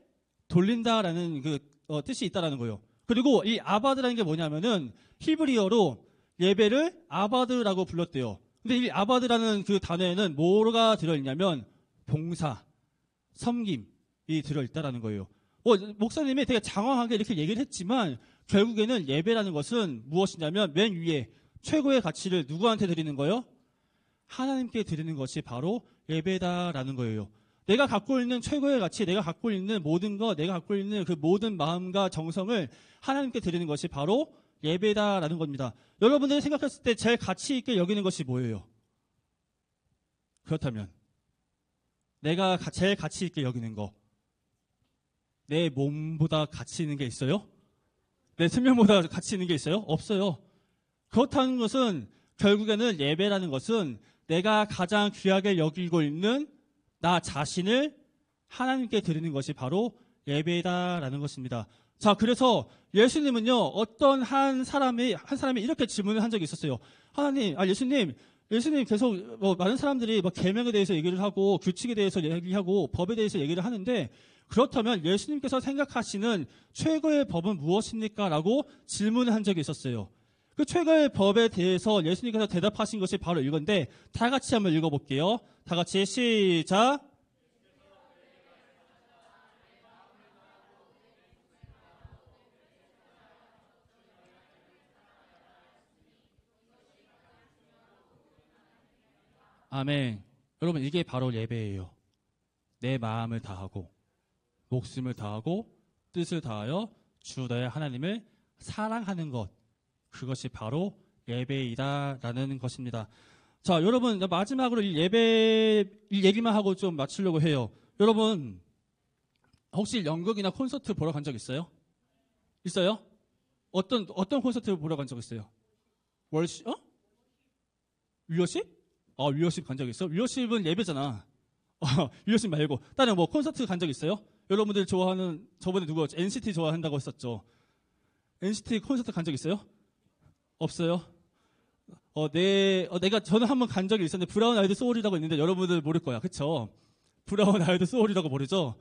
C: 돌린다라는 그 뜻이 있다라는 거예요. 그리고 이 아바드라는 게 뭐냐면은 히브리어로 예배를 아바드라고 불렀대요. 근데 이 아바드라는 그 단어에는 뭐가 들어있냐면 봉사, 섬김이 들어있다라는 거예요. 목사님이 되게 장황하게 이렇게 얘기를 했지만 결국에는 예배라는 것은 무엇이냐면 맨 위에 최고의 가치를 누구한테 드리는 거예요? 하나님께 드리는 것이 바로 예배다라는 거예요. 내가 갖고 있는 최고의 가치, 내가 갖고 있는 모든 것, 내가 갖고 있는 그 모든 마음과 정성을 하나님께 드리는 것이 바로 예배다라는 겁니다. 여러분들이 생각했을 때 제일 가치 있게 여기는 것이 뭐예요? 그렇다면 내가 제일 가치 있게 여기는 거, 내 몸보다 가치 있는 게 있어요? 내 생명보다 가치 있는 게 있어요? 없어요. 그렇다는 것은 결국에는 예배라는 것은 내가 가장 귀하게 여기고 있는 나 자신을 하나님께 드리는 것이 바로 예배다라는 것입니다. 자, 그래서 예수님은요, 어떤 한 사람이 이렇게 질문을 한 적이 있었어요. 예수님 계속 많은 사람들이 계명에 대해서 얘기를 하고 규칙에 대해서 얘기하고 법에 대해서 얘기를 하는데 그렇다면 예수님께서 생각하시는 최고의 법은 무엇입니까? 라고 질문을 한 적이 있었어요. 그 최고의 법에 대해서 예수님께서 대답하신 것이 바로 이건데 다 같이 한번 읽어볼게요. 다 같이 시작. 아멘. 여러분 이게 바로 예배예요. 내 마음을 다하고 목숨을 다하고 뜻을 다하여 주 너의 하나님을 사랑하는 것, 그것이 바로 예배이다라는 것입니다. 자, 여러분 마지막으로 이 예배 이 얘기만 하고 좀 마치려고 해요. 여러분 혹시 연극이나 콘서트 보러 간 적 있어요? 있어요? 어떤 콘서트 보러 간 적 있어요? 위워십? 위워십 간 적 있어? 위워십은 예배잖아. 위워십 말고 다른 콘서트 간 적 있어요? 여러분들 좋아하는 저번에 누구였죠? NCT 좋아한다고 했었죠. NCT 콘서트 간 적 있어요? 없어요? 저는 한번 간 적이 있었는데 브라운 아이드 소울이라고 있는데 여러분들 모를 거야, 그쵸? 브라운 아이드 소울이라고 모르죠?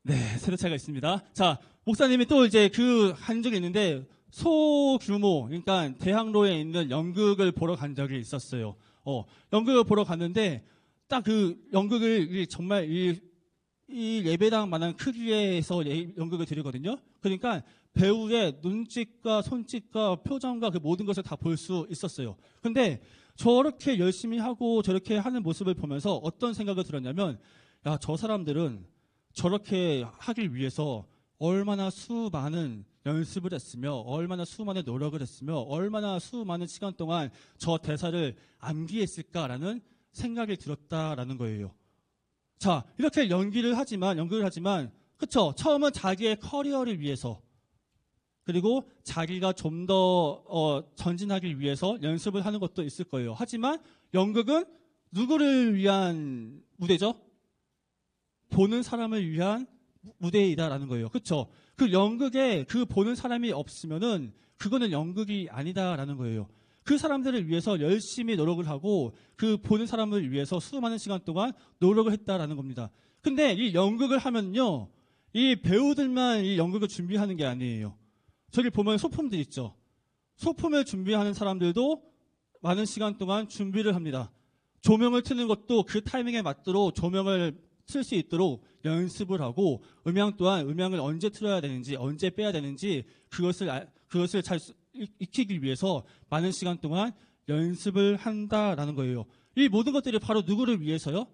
C: 네, 세대 차이가 있습니다. 자, 목사님이 또 이제 한 적이 있는데 소규모, 그러니까 대학로에 있는 연극을 보러 간 적이 있었어요. 연극을 보러 갔는데 딱 그 연극을 정말 이 예배당만한 크기에서 연극을 드리거든요. 그러니까 배우의 눈짓과 손짓과 표정과 그 모든 것을 다 볼 수 있었어요. 근데 저렇게 열심히 하고 저렇게 하는 모습을 보면서 어떤 생각을 들었냐면, 야, 저 사람들은 저렇게 하길 위해서 얼마나 수많은 연습을 했으며 얼마나 수많은 노력을 했으며 얼마나 수많은 시간 동안 저 대사를 암기했을까라는 생각이 들었다라는 거예요. 자, 이렇게 연극을 하지만, 그쵸? 처음은 자기의 커리어를 위해서, 그리고 자기가 좀 더 전진하기 위해서 연습을 하는 것도 있을 거예요. 하지만 연극은 누구를 위한 무대죠? 보는 사람을 위한 무대이다라는 거예요. 그렇죠? 그 연극에 그 보는 사람이 없으면은 그거는 연극이 아니다라는 거예요. 그 사람들을 위해서 열심히 노력을 하고 그 보는 사람을 위해서 수많은 시간 동안 노력을 했다라는 겁니다. 근데 이 연극을 하면요, 이 배우들만 이 연극을 준비하는 게 아니에요. 저기 보면 소품들 있죠. 소품을 준비하는 사람들도 많은 시간 동안 준비를 합니다. 조명을 트는 것도 그 타이밍에 맞도록 조명을 틀 수 있도록 연습을 하고, 음향 또한 음향을 언제 틀어야 되는지 언제 빼야 되는지 그것을 잘 익히기 위해서 많은 시간 동안 연습을 한다라는 거예요. 이 모든 것들이 바로 누구를 위해서요?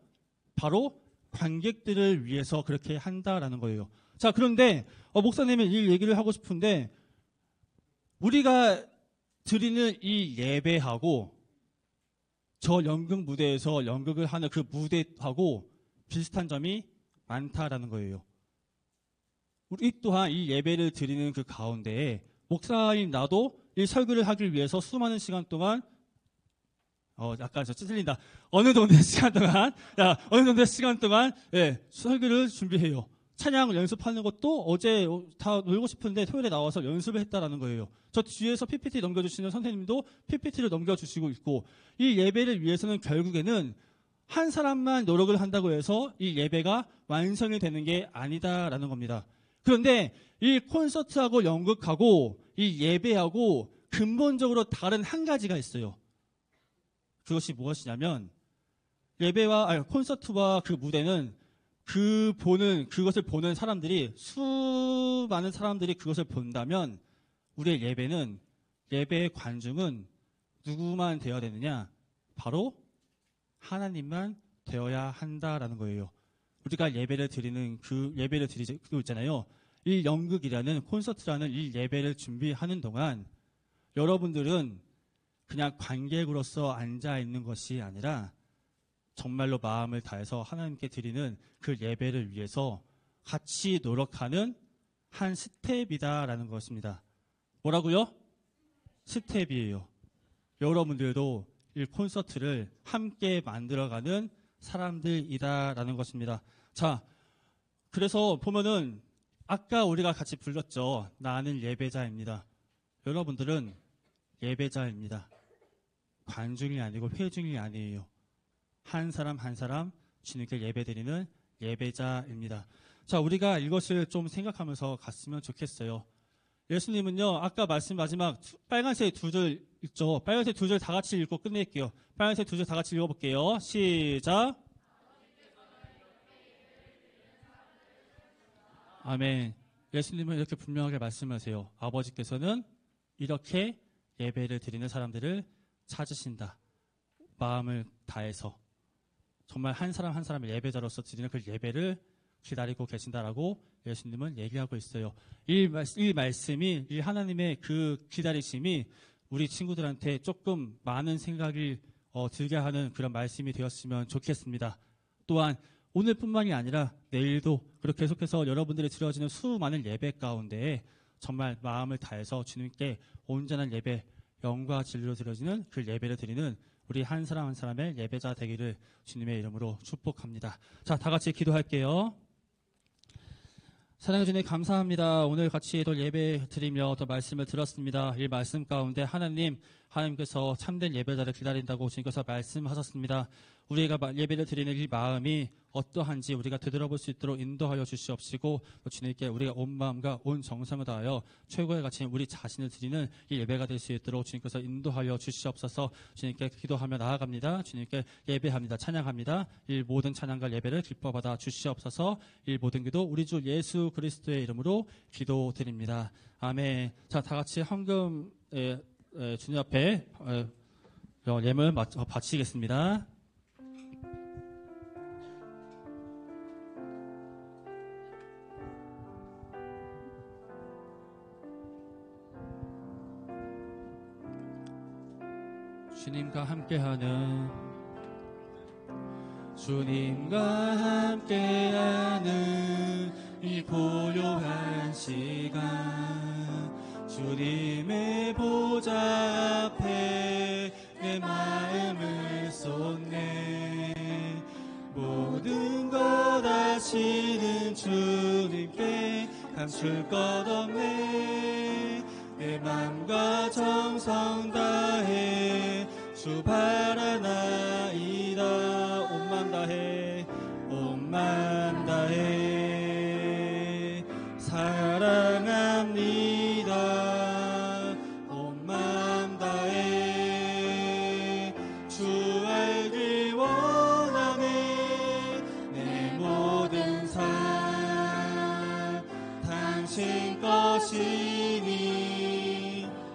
C: 바로 관객들을 위해서 그렇게 한다라는 거예요. 자, 그런데 목사님은 이 얘기를 하고 싶은데, 우리가 드리는 이 예배하고 저 연극 무대에서 연극을 하는 그 무대하고 비슷한 점이 많다라는 거예요. 우리 또한 이 예배를 드리는 그 가운데에 목사인 나도 이 설교를 하기 위해서 수많은 시간 동안 약간 저 찌들린다. 어느 정도의 시간 동안 설교를 준비해요. 찬양 연습하는 것도 어제 다 놀고 싶은데 토요일에 나와서 연습을 했다라는 거예요. 저 뒤에서 PPT 넘겨주시는 선생님도 PPT를 넘겨주시고 있고, 이 예배를 위해서는 결국에는 한 사람만 노력을 한다고 해서 이 예배가 완성이 되는 게 아니다라는 겁니다. 그런데 이 콘서트하고 연극하고 이 예배하고 근본적으로 다른 한 가지가 있어요. 그것이 무엇이냐면, 콘서트와 그 무대는 그것을 보는 사람들이, 수많은 사람들이 그것을 본다면, 우리의 예배의 관중은 누구만 되어야 되느냐? 바로 하나님만 되어야 한다라는 거예요. 우리가 예배를 드리고 있잖아요. 이 연극이라는 콘서트라는 이 예배를 준비하는 동안 여러분들은 그냥 관객으로서 앉아 있는 것이 아니라 정말로 마음을 다해서 하나님께 드리는 그 예배를 위해서 같이 노력하는 한 스텝이다라는 것입니다. 뭐라고요? 스텝이에요. 여러분들도 이 콘서트를 함께 만들어가는 사람들이다라는 것입니다. 자, 그래서 보면은 아까 우리가 같이 불렀죠. 나는 예배자입니다. 여러분들은 예배자입니다. 관중이 아니고 회중이 아니에요. 한 사람 한 사람 주님께 예배드리는 예배자입니다. 자, 우리가 이것을 좀 생각하면서 갔으면 좋겠어요. 예수님은요, 아까 말씀 마지막 빨간색 두 줄 있죠. 빨간색 두 줄 다 같이 읽고 끝낼게요. 빨간색 두 줄 다 같이 읽어볼게요. 시작. 아멘. 예수님은 이렇게 분명하게 말씀하세요. 아버지께서는 이렇게 예배를 드리는 사람들을 찾으신다. 마음을 다해서 정말 한 사람 한 사람의 예배자로서 드리는 그 예배를 기다리고 계신다라고 예수님은 얘기하고 있어요. 이 말씀이, 이 하나님의 그 기다리심이 우리 친구들한테 조금 많은 생각이 들게 하는 그런 말씀이 되었으면 좋겠습니다. 또한 오늘뿐만이 아니라 내일도 그렇게 계속해서 여러분들이 드려지는 수많은 예배 가운데 정말 마음을 다해서 주님께 온전한 예배, 영과 진리로 드려지는 그 예배를 드리는 우리 한 사람 한 사람의 예배자 되기를 주님의 이름으로 축복합니다. 자, 다 같이 기도할게요. 사랑해 주님 감사합니다. 오늘 같이 또 예배 드리며 또 말씀을 들었습니다. 이 말씀 가운데 하나님께서 참된 예배자를 기다린다고 주님께서 말씀하셨습니다. 우리가 예배를 드리는 이 마음이 어떠한지 우리가 되돌아볼 수 있도록 인도하여 주시옵시고, 또 주님께 우리가 온 마음과 온 정성을 다하여 최고의 가치인 우리 자신을 드리는 이 예배가 될 수 있도록 주님께서 인도하여 주시옵소서. 주님께 기도하며 나아갑니다. 주님께 예배합니다. 찬양합니다. 이 모든 찬양과 예배를 기뻐받아 주시옵소서. 이 모든 기도 우리 주 예수 그리스도의 이름으로 기도드립니다. 아멘. 자, 다 같이 헌금 주님 앞에 예물 바치겠습니다. 주님과 함께하는 이 고요한 시간, 주님의 보좌 앞에 내 마음을 쏟네. 모든 것 아시는 주님께 감출 것 없네. 내 맘과 정성 다해 주 바라나이다. 온 맘 다해 온 맘 다해 사랑합니다. 온 맘 다해 주 알기 원하네. 내 모든 삶 당신 것이니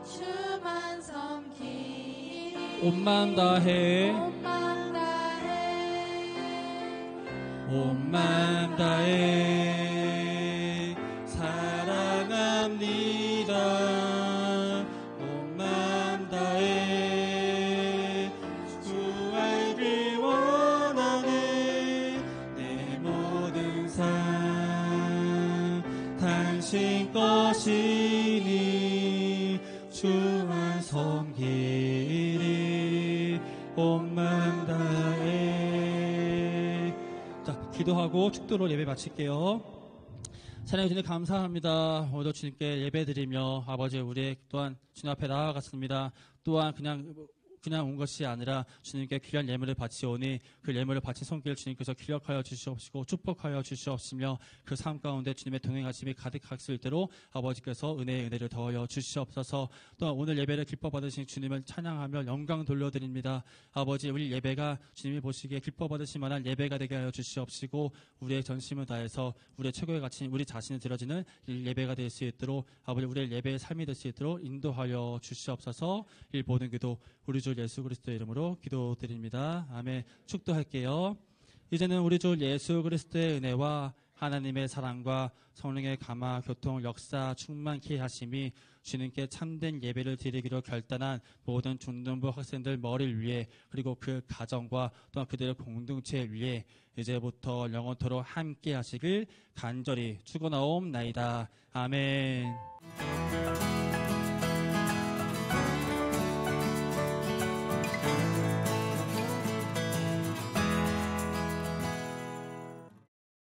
B: 주만 섬기리
C: 온 맘 다해
B: 온맘 다해
C: 온 맘 다해 사랑합니다. 온 맘 다해 주 알기 원하네. 내 모든 삶 당신 것이니 주만 섬기리 온 맘 다해. 자, 기도하고 축도로 예배 마칠게요. 사랑해 주님 감사합니다. 오늘도 주님께 예배 드리며 아버지 우리 또한 주님 앞에 나아갔습니다. 또한 그냥 온 것이 아니라 주님께 귀한 예물을 바치오니 그 예물을 바친 손길 주님께서 기억하여 주시옵시고 축복하여 주시옵시며 그 삶 가운데 주님의 동행하심이 가득했을 때로 아버지께서 은혜를 더하여 주시옵소서. 또한 오늘 예배를 기뻐 받으신 주님을 찬양하며 영광 돌려드립니다. 아버지 우리 예배가 주님이 보시기에 기뻐 받으실 만한 예배가 되게 하여 주시옵시고 우리의 전심을 다해서 우리의 최고의 가치인 우리 자신이 드려지는 이 예배가 될 수 있도록 아버지 우리의 예배의 삶이 될 수 있도록 인도하여 주시옵소서. 이 모든 기도 우리 주 예수 그리스도의 이름으로 기도드립니다. 아멘. 축도할게요. 이제는 우리 주 예수 그리스도의 은혜와 하나님의 사랑과 성령의 감화, 교통, 역사 충만케 하심이 주님께 참된 예배를 드리기로 결단한 모든 중등부 학생들 머리를 위해 그리고 그 가정과 또한 그들의 공동체 위에 이제부터 영원토록 함께 하시길 간절히 축원하옵나이다. 아멘.